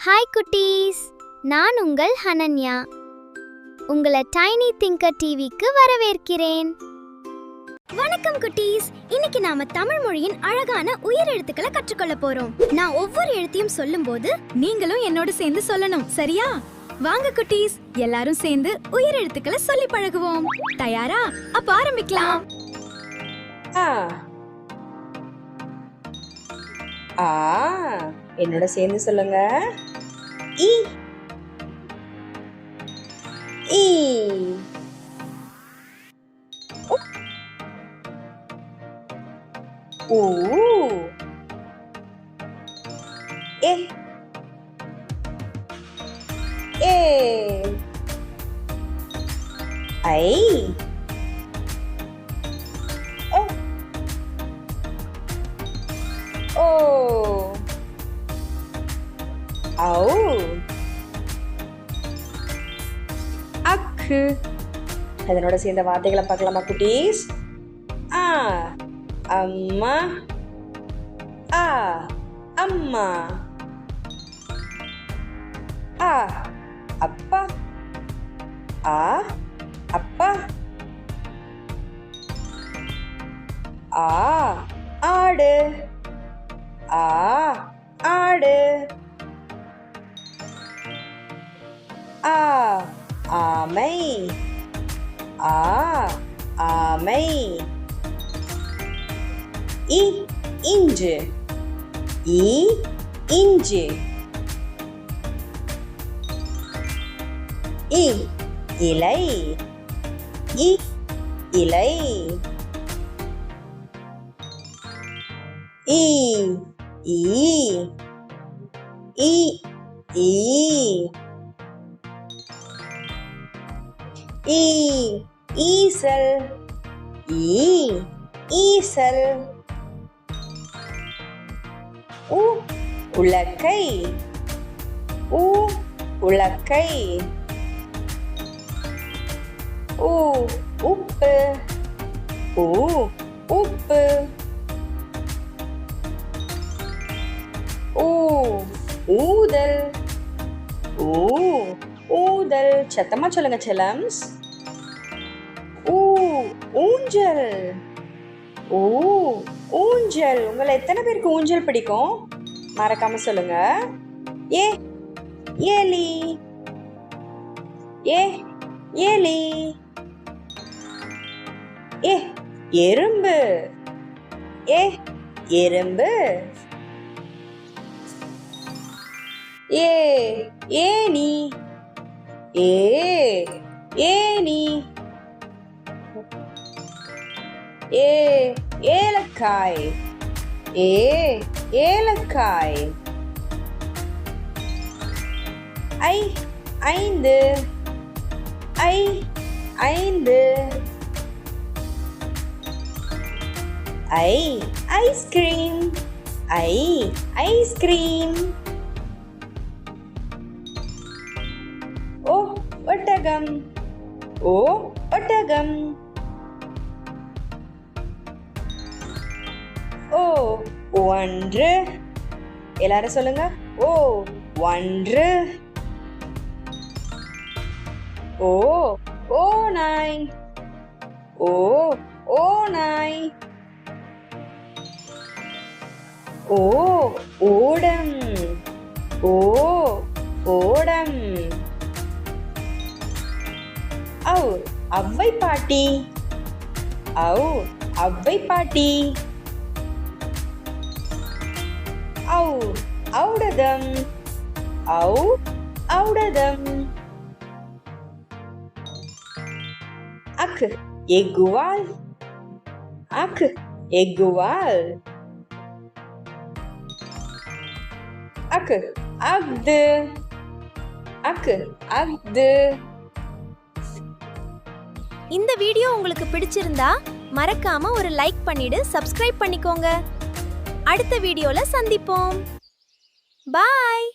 Hi குட்டீஸ், நான் உங்கள் ஹனன்யா. உங்களை டைனி திங்கர் டிவிக்கு வரவேற்கிறேன். வணக்கம் குட்டீஸ். இன்னைக்கு நாம தமிழ் மொழியின் அழகான உயிர் எழுத்துக்களை கற்றுக்கொள்ள போறோம். நான் ஒவ்வொரு எழுத்தையும் சொல்லும்போது நீங்களும் என்னோட சேர்ந்து சொல்லணும், சரியா? வாங்க குட்டீஸ், எல்லாரும் சேர்ந்து உயிர் எழுத்துக்களை சொல்லி பழகுவோம். தயாரா? அப்ப ஆரம்பிக்கலாம். என்னோட சேர்ந்து சொல்லுங்க. இ இ ஊ ஏ ஏ ஐ ஓ ஓ ஔ அக்கு. அதனோட சேர்ந்த வார்த்தைகளை பார்க்கலாமா குட்டீஸ்? ஆ அம்மா, ஆ அம்மா, ஆ அப்பா, ஆ அப்பா, ஆ ஆடு, ஆ ஆடு, ஆ ஆமை, ஆ ஆமை, இ இஞ்சு, இ இஞ்சு, இ இலை, இ இலை, இ ஈ இ ஈ, ஈ ஈசல், ஈ ஈசல், உ உலக்கை, உ உலக்கை, உ உப்பு, உ உப்பு, ஊ ஊதல், ஊ ஊதல். சத்தமா சொல்லுங்க செல்லம்ஸ். ஊ ஊஞ்சல், ஊ ஊஞ்சல். உங்களை எத்தனை பேருக்கு ஊஞ்சல் பிடிக்கும்? மறக்காம சொல்லுங்க. ஏ ஏலி, ஏ ஏலி, ஏ எறும்பு, ஏ எறும்பு, ஏ ஏனி, ஏ ஏனி, ஏ ஏலக்காய், ஏ ஏலக்காய், ஐ ஐந்து, ஐ ஐந்து, ஐ ஐஸ்கிரீம், ஐ ஐஸ்கிரீம், ஓ ஒட்டகம், ஓ ஒட்டகம், ஓ ஒன்று. எல்லாரும் சொல்லுங்க. ஓ ஒன்று, ஓ ஓ நாய், ஓ ஓ நாய், ஓ ஓடம், ஓ ஓடம், ஔ அவ்வை பாட்டி, ஔ அவ்வை பாட்டி, ஔ ஔடதம், ஔ ஔடதம், அக் எக்குவால், அக் எக்குவால், அக் அக்து, அக் அக்து. இந்த வீடியோ உங்களுக்கு பிடிச்சிருந்தா மறக்காம ஒரு லைக் பண்ணிடு, சப்ஸ்கிரைப் பண்ணிக்கோங்க. அடுத்த வீடியோல சந்திப்போம். பாய்.